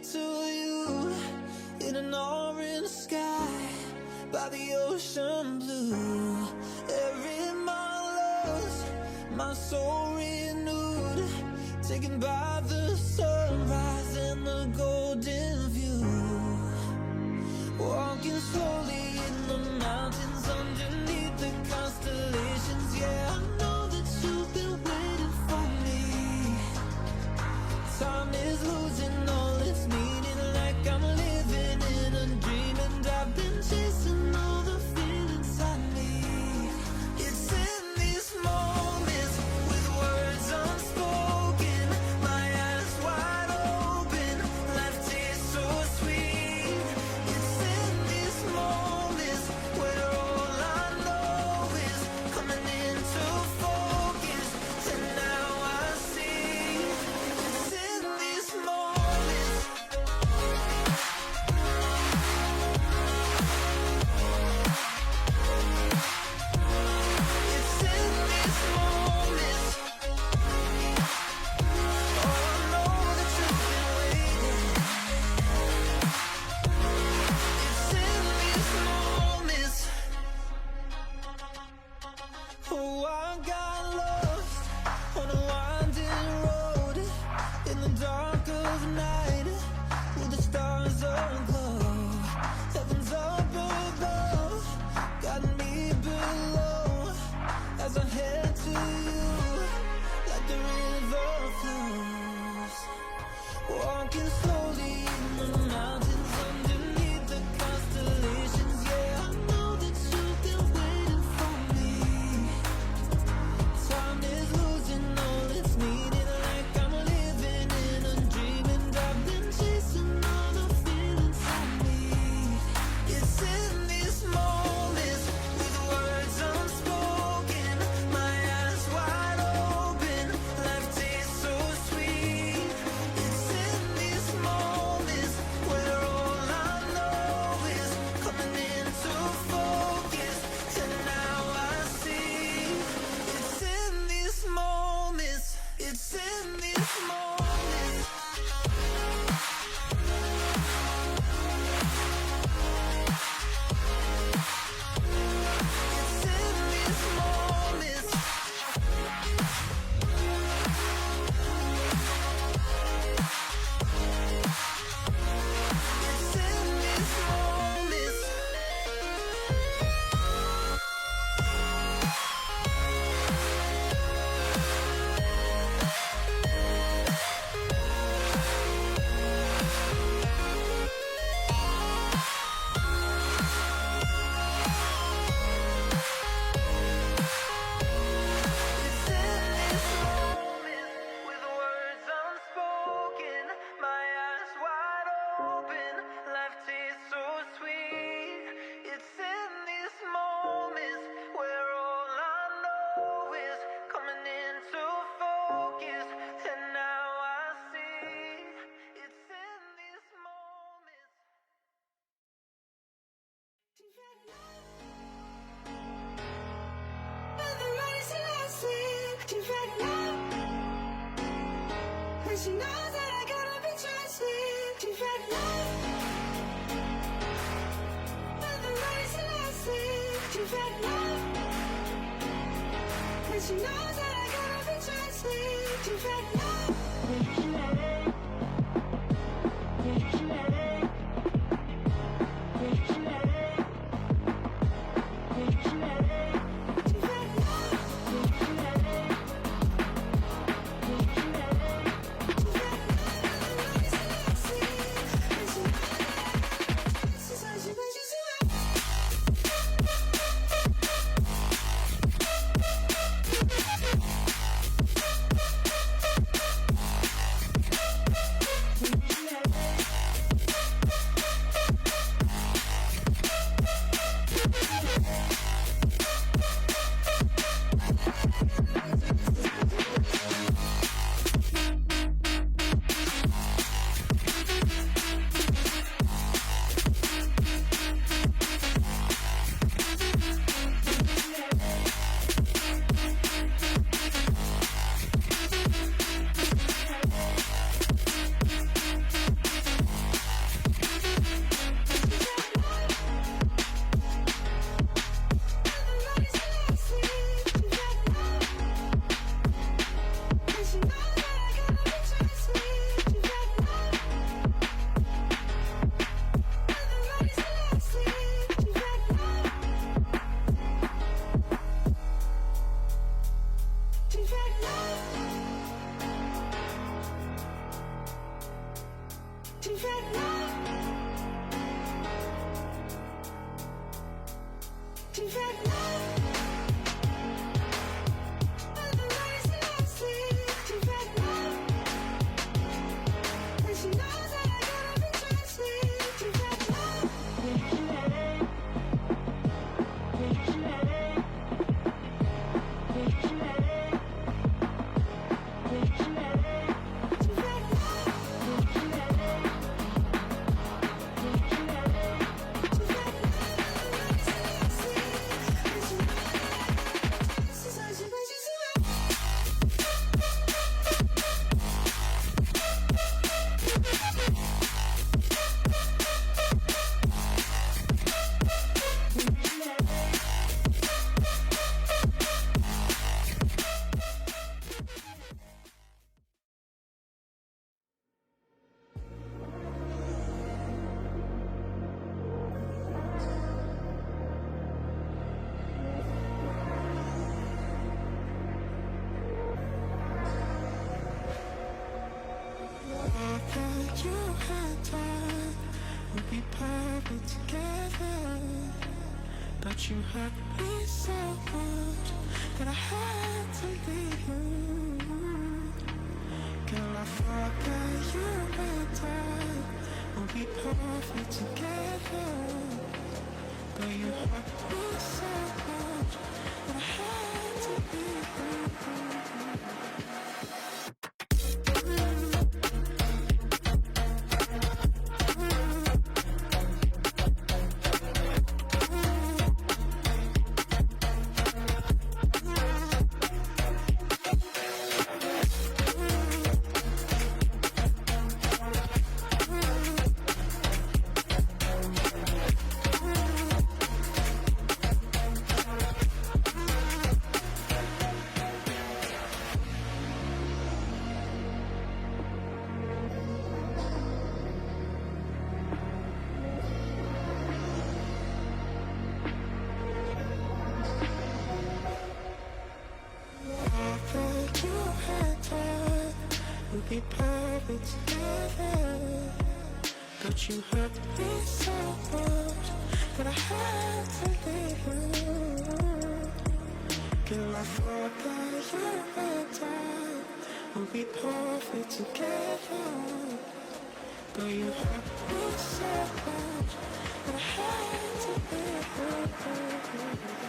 to you in an orange sky by the ocean blue. Every mile lost, my soul renewed, taken by the sunrise and the golden view. Walking slowly in the mountains underneath the constellations. Yeah, I know that you've been waiting for me. Time is losing all its meaning, like I'm living in a dream, and I've been chasing all the feelings I need. It's in these moments with words unspoken, my eyes wide open, life tastes so sweet. It's in these moments where all I know is coming into focus, and now I see. It's in these moments. It's in these moments. Oh, I know that you've been waiting. It's in these moments. Oh, I got lost on a winding road in the dark of night, with the stars aglow. Heaven's up above, got me below, as I head to you like the river flows. Walking slowly in the mountains underneath the constellations. Yeah, I know that you've been waiting for me. Time is losing all its meaning, like I'm living in a dream, and I've been chasing all the feelings I need. It's in these moments with words unspoken, my eyes wide open, life tastes so sweet. It's in these moments where all I know is coming into focus, and now I see. It's in these moments. It's in these moments. It's in these moments. It's in these moments. It's in these moments with words unspoken, my eyes wide open, life tastes so sweet. It's in these moments where all I know is coming into focus, and now I see. It's in these moments. When the road is elastic, you've had enough. When she knows that I gotta be trusted, you've had enough. When the road is elastic, you've had enough. When she knows that I gotta be trusted, you've had enough. You've had enough. had thought would be perfect together, but you hurt me so much that I had to leave you. Girl, I thought that you and I would be perfect together, but you hurt me so much that I had to leave you. Be perfect together, but you hurt me so much that I had to leave you. Girl, I thought that you and I would be perfect together, but you hurt me so much that I had to leave you.